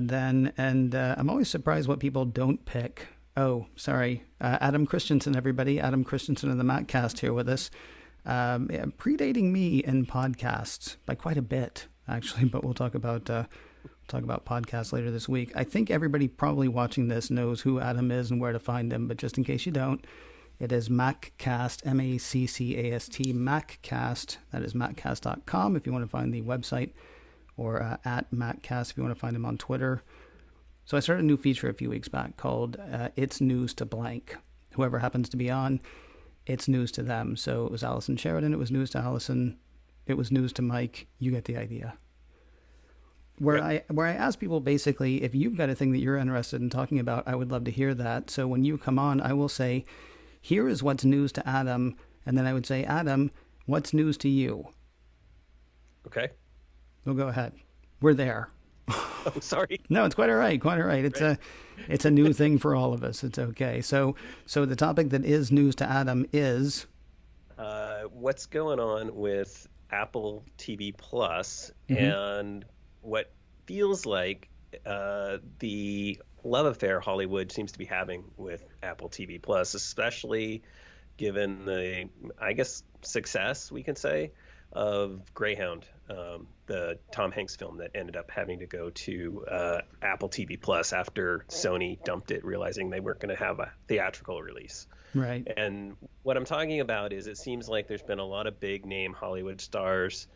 then, and I'm always surprised what people don't pick. Oh, sorry. Adam Christianson, everybody. Adam Christianson of the MacCast here with us. Predating me in podcasts by quite a bit, actually, but we'll talk about podcasts later this week. I think everybody probably watching this knows who Adam is and where to find him, but just in case you don't, it is MacCast, MACCAST, MacCast. That is MacCast.com if you want to find the website, or at MacCast if you want to find him on Twitter. So I started a new feature a few weeks back called It's News to Blank. Whoever happens to be on, it's news to them. So it was Allison Sheridan, it was news to Allison, it was news to Mike. You get the idea. Where I ask people basically, if you've got a thing that you're interested in talking about, I would love to hear that. So when you come on, I will say, here is what's news to Adam. And then I would say, Adam, what's news to you? Okay. Well, go ahead. We're there. Oh, sorry. No, it's quite all right. Quite all right. It's a new thing for all of us. It's okay. So the topic that is news to Adam is what's going on with Apple TV Plus and what feels like the love affair Hollywood seems to be having with Apple TV Plus, especially given the, I guess, success, we can say, of Greyhound, the Tom Hanks film that ended up having to go to Apple TV Plus after Sony dumped it, realizing they weren't going to have a theatrical release. Right. And what I'm talking about is it seems like there's been a lot of big name Hollywood stars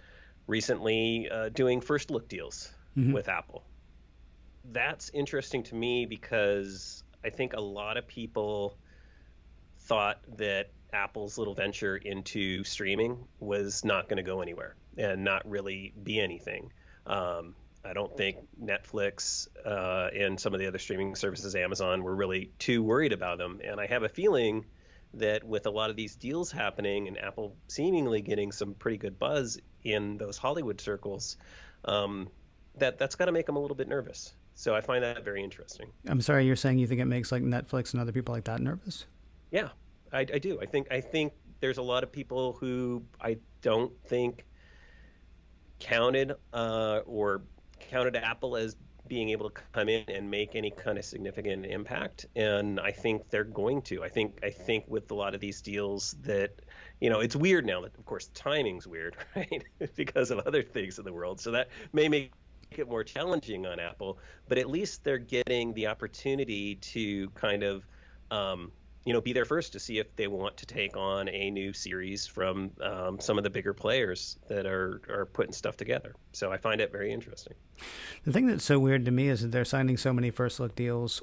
recently doing first look deals with Apple. That's interesting to me because I think a lot of people thought that Apple's little venture into streaming was not going to go anywhere and not really be anything. I don't think Netflix and some of the other streaming services, Amazon, were really too worried about them. And I have a feeling that with a lot of these deals happening and Apple seemingly getting some pretty good buzz in those Hollywood circles, that's got to make them a little bit nervous. So I find that very interesting. I'm sorry, you're saying you think it makes like Netflix and other people like that nervous? Yeah, I do. I think there's a lot of people who I don't think counted Apple as being able to come in and make any kind of significant impact, and I think they're going to. I think with a lot of these deals that, it's weird now that, of course, timing's weird, right, because of other things in the world. So that may make it more challenging on Apple, but at least they're getting the opportunity to kind of be there first to see if they want to take on a new series from some of the bigger players that are putting stuff together. So I find it very interesting. The thing that's so weird to me is that they're signing so many first look deals.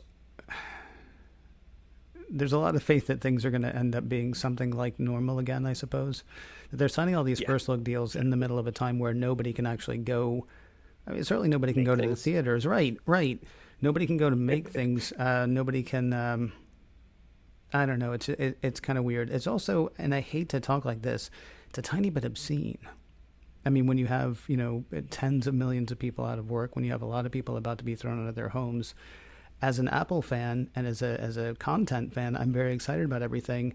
There's a lot of faith that things are going to end up being something like normal again, I suppose. That they're signing all these first look deals in the middle of a time where nobody can actually go. I mean, certainly nobody can go to the theaters. Right. Nobody can go to make things. Nobody can... I don't know. It's kind of weird. It's also, and I hate to talk like this, it's a tiny bit obscene. I mean, when you have, tens of millions of people out of work, when you have a lot of people about to be thrown out of their homes, as an Apple fan and as a content fan, I'm very excited about everything.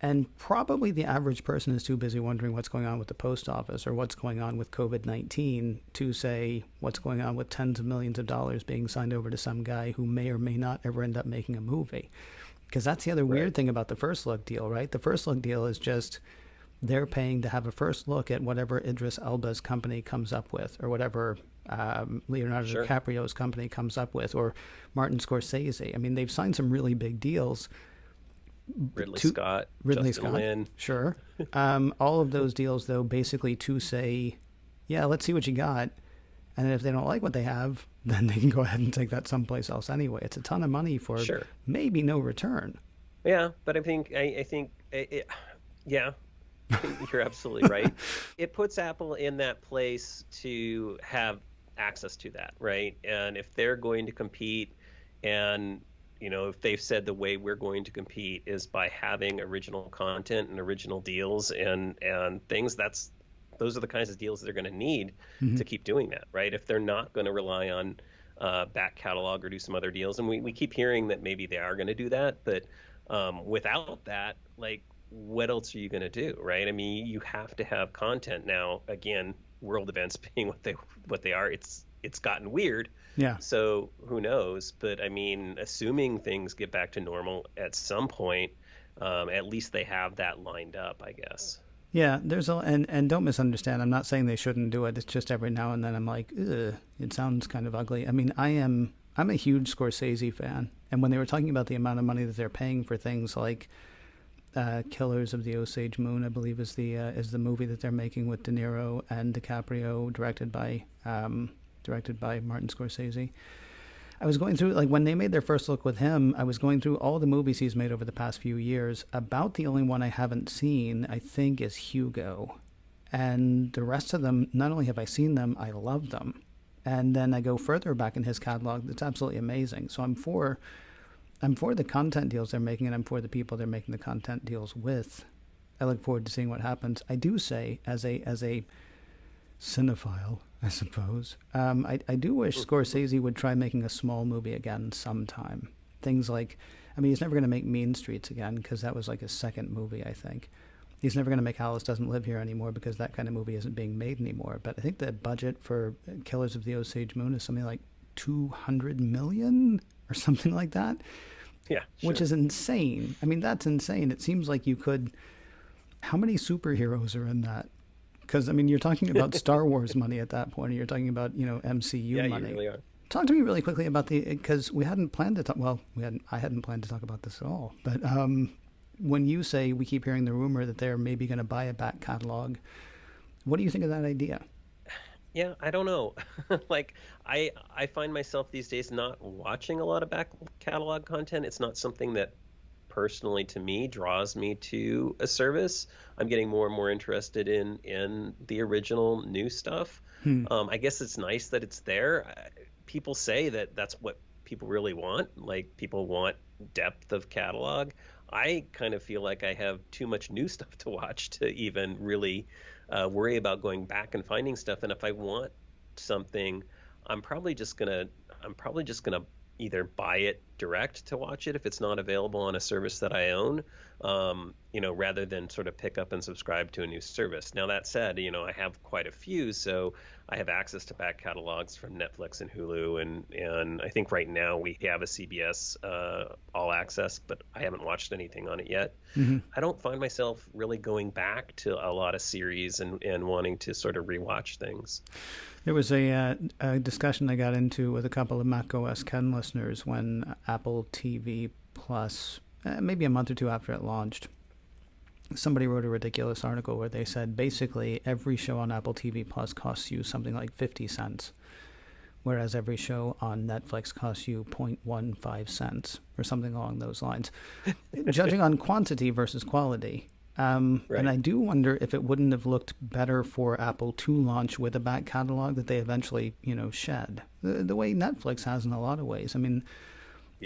And probably the average person is too busy wondering what's going on with the post office or what's going on with COVID-19 to say what's going on with tens of millions of dollars being signed over to some guy who may or may not ever end up making a movie. Because that's the other weird thing about the first look deal, right? The first look deal is just they're paying to have a first look at whatever Idris Elba's company comes up with, or whatever Leonardo DiCaprio's company comes up with, or Martin Scorsese. I mean, they've signed some really big deals. Ridley Scott, Justin Lin. Sure. All of those deals, though, basically to say, yeah, let's see what you got. And if they don't like what they have, then they can go ahead and take that someplace else anyway. It's a ton of money for maybe no return. Yeah, but I think, you're absolutely right. It puts Apple in that place to have access to that, right? And if they're going to compete and, if they've said the way we're going to compete is by having original content and original deals and things, those are the kinds of deals they're going to need to keep doing that, right? If they're not going to rely on back catalog or do some other deals, and we keep hearing that maybe they are going to do that, but without that, like, what else are you going to do, right? I mean, you have to have content now. Again, world events being what they are, it's it's gotten weird. Yeah. So who knows? But I mean, assuming things get back to normal at some point, at least they have that lined up, I guess. Yeah, and don't misunderstand. I'm not saying they shouldn't do it. It's just every now and then I'm like, ugh, it sounds kind of ugly. I mean, I'm a huge Scorsese fan, and when they were talking about the amount of money that they're paying for things like Killers of the Osage Moon, I believe is the movie that they're making with De Niro and DiCaprio, directed by Martin Scorsese. I was going through, like, when they made their first look with him, I was going through all the movies he's made over the past few years. About the only one I haven't seen, I think, is Hugo. And the rest of them, not only have I seen them, I love them. And then I go further back in his catalog. It's absolutely amazing. So I'm for the content deals they're making, and I'm for the people they're making the content deals with. I look forward to seeing what happens. I do say, as a cinephile, I suppose, I do wish Scorsese would try making a small movie again sometime. Things like, I mean, he's never going to make Mean Streets again because that was like his second movie, I think. He's never going to make Alice Doesn't Live Here anymore because that kind of movie isn't being made anymore. But I think the budget for Killers of the Osage Moon is something like $200 million or something like that. Yeah, sure. Which is insane. I mean, that's insane. It seems like you could... How many superheroes are in that? Because, I mean, you're talking about Star Wars money at that point, and you're talking about, MCU money. You really are. Talk to me really quickly about because we hadn't planned to talk, I hadn't planned to talk about this at all, but when you say we keep hearing the rumor that they're maybe going to buy a back catalog, what do you think of that idea? Yeah, I don't know. Like, I find myself these days not watching a lot of back catalog content. It's not something that personally to me draws me to a service. I'm getting more and more interested in the original new stuff. I guess it's nice that it's there. People say that that's what people really want. Like, people want depth of catalog. I kind of feel like I have too much new stuff to watch to even really worry about going back and finding stuff. And if I want something, I'm probably just gonna either buy it direct to watch it if it's not available on a service that I own, rather than sort of pick up and subscribe to a new service. Now, that said, I have quite a few, so I have access to back catalogs from Netflix and Hulu, and I think right now we have a CBS All Access, but I haven't watched anything on it yet. Mm-hmm. I don't find myself really going back to a lot of series and wanting to sort of rewatch things. There was a discussion I got into with a couple of macOS Ken listeners when Apple TV Plus, maybe a month or two after it launched, somebody wrote a ridiculous article where they said basically every show on Apple TV Plus costs you something like 50 cents, whereas every show on Netflix costs you 0.15 cents or something along those lines, judging on quantity versus quality. Right. And I do wonder if it wouldn't have looked better for Apple to launch with a back catalog that they eventually, shed. The way Netflix has in a lot of ways. I mean,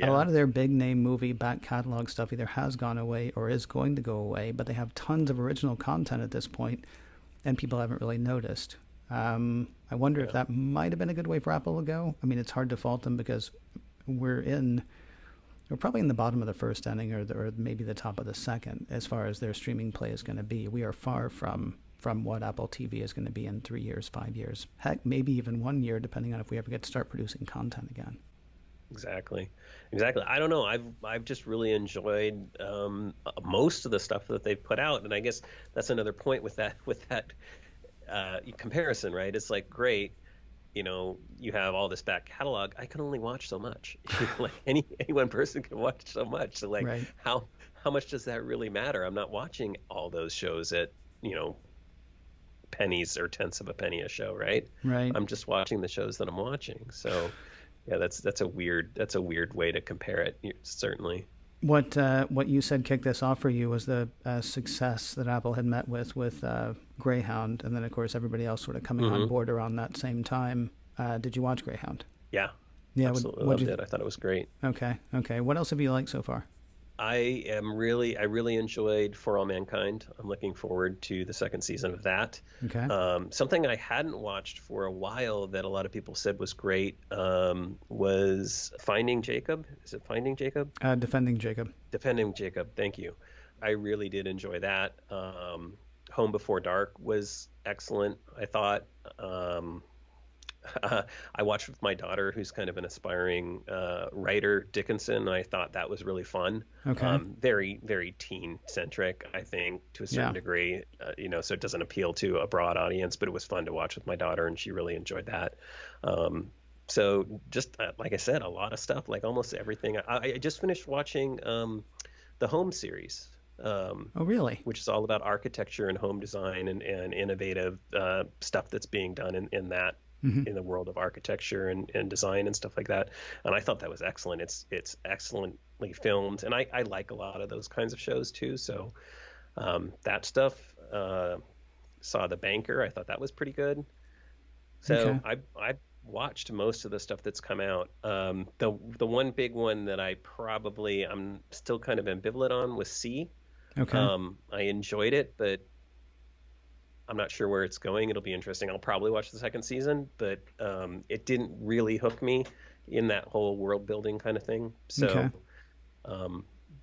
a lot of their big name movie back catalog stuff either has gone away or is going to go away, but they have tons of original content at this point, and people haven't really noticed. I wonder if that might have been a good way for Apple to go. I mean, it's hard to fault them because we're probably in the bottom of the first inning or maybe the top of the second as far as their streaming play is going to be. We are far from what Apple TV is going to be in 3 years, 5 years, heck, maybe even 1 year, depending on if we ever get to start producing content again. Exactly. I don't know. I've just really enjoyed most of the stuff that they've put out, and I guess that's another point with that comparison, right? It's like, great, you have all this back catalog. I can only watch so much. Like any one person can watch so much. So like, right. How much does that really matter? I'm not watching all those shows at pennies or tenths of a penny a show, right? Right. I'm just watching the shows that I'm watching. So. Yeah, that's a weird way to compare it. Certainly. What you said kicked this off for you was the success that Apple had met with Greyhound, and then of course everybody else sort of coming on board around that same time. Did you watch Greyhound? Yeah, absolutely loved it. I thought it was great. Okay. What else have you liked so far? I really enjoyed For All Mankind. I'm looking forward to the second season of that. Okay. Something I hadn't watched for a while that a lot of people said was great was Finding Jacob. Is it Finding Jacob? Defending Jacob. Defending Jacob. Thank you. I really did enjoy that. Home Before Dark was excellent, I thought. I watched with my daughter, who's kind of an aspiring writer, Dickinson, and I thought that was really fun. Okay. Very, very teen-centric, I think, to a certain degree, so it doesn't appeal to a broad audience, but it was fun to watch with my daughter, and she really enjoyed that. So just, like I said, a lot of stuff, like almost everything. I just finished watching the Home series. Oh, really? Which is all about architecture and home design and innovative stuff that's being done in that. Mm-hmm. In the world of architecture and design and stuff like that. And I thought that was excellent. It's excellently filmed. And I like a lot of those kinds of shows too. So that stuff, saw The Banker. I thought that was pretty good. So okay. I watched most of the stuff that's come out. The one big one that I'm still kind of ambivalent on was C. Okay. I enjoyed it, but I'm not sure where it's going. It'll be interesting. I'll probably watch the second season, but it didn't really hook me in that whole world building kind of thing. So,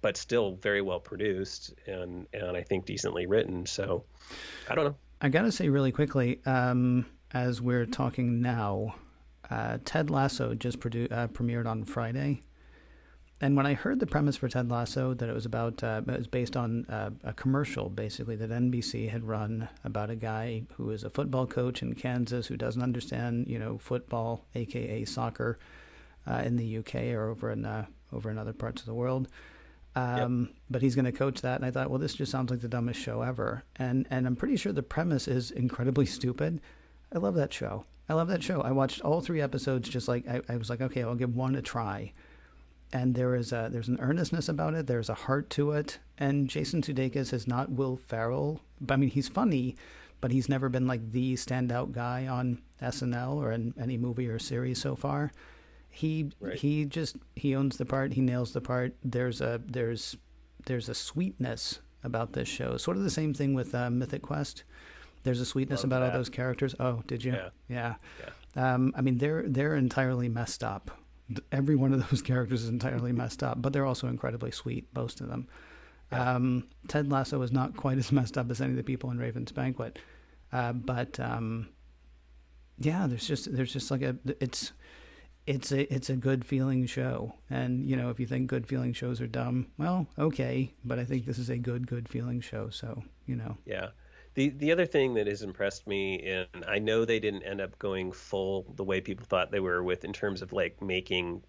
but still very well produced and I think decently written. So I don't know. I got to say really quickly, as we're talking now, Ted Lasso just premiered on Friday. And when I heard the premise for Ted Lasso, that it was about, it was based on a commercial, basically, that NBC had run about a guy who is a football coach in Kansas who doesn't understand, football, aka soccer, in the UK or over in other parts of the world. But he's going to coach that, and I thought, well, this just sounds like the dumbest show ever. And I'm pretty sure the premise is incredibly stupid. I love that show. I watched all 3 episodes. Just like I was like, okay, I'll give one a try. And there's an earnestness about it. There's a heart to it. And Jason Sudeikis is not Will Ferrell. I mean, he's funny, but he's never been like the standout guy on SNL or in any movie or series so far. He owns the part. He nails the part. There's a sweetness about this show. Sort of the same thing with Mythic Quest. There's a sweetness about all those characters. Oh, did you? Yeah. I mean, they're entirely messed up. Every one of those characters is entirely messed up, but they're also incredibly sweet, most of them. Yeah. Ted Lasso is not quite as messed up as any of the people in Raven's Banquet, but there's just like it's a good feeling show. And if you think good feeling shows are dumb, well, okay, but I think this is a good feeling show. So yeah. The other thing that has impressed me, and I know they didn't end up going full the way people thought they were with in terms of like making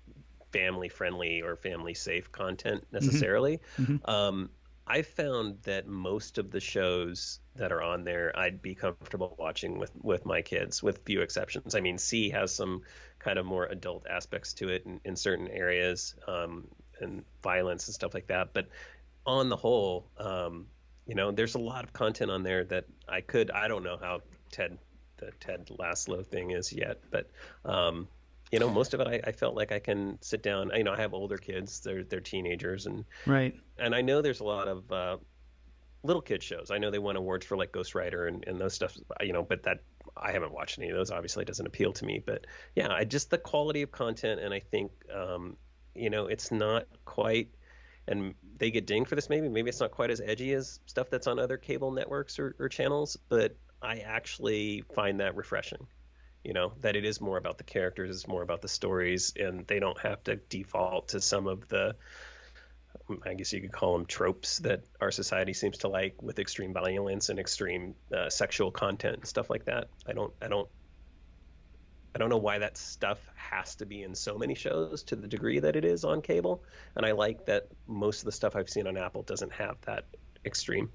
family friendly or family safe content necessarily. Mm-hmm. I found that most of the shows that are on there, I'd be comfortable watching with my kids, with few exceptions. I mean, C has some kind of more adult aspects to it in certain areas, and violence and stuff like that. But on the whole, there's a lot of content on there that I don't know how the Ted Lasso thing is yet, but most of it I felt like I can sit down. I have older kids; they're teenagers, and right. And I know there's a lot of little kid shows. I know they won awards for like Ghost Rider and those stuff. But that I haven't watched any of those. Obviously, it doesn't appeal to me. But yeah, just the quality of content, and I think it's not quite. And they get dinged for this maybe it's not quite as edgy as stuff that's on other cable networks or channels, but I actually find that refreshing, that it is more about the characters, it's more about the stories, and they don't have to default to some of the, I guess you could call them tropes that our society seems to like, with extreme violence and extreme sexual content and stuff like that. I don't know why that stuff has to be in so many shows to the degree that it is on cable. And I like that most of the stuff I've seen on Apple doesn't have that extreme.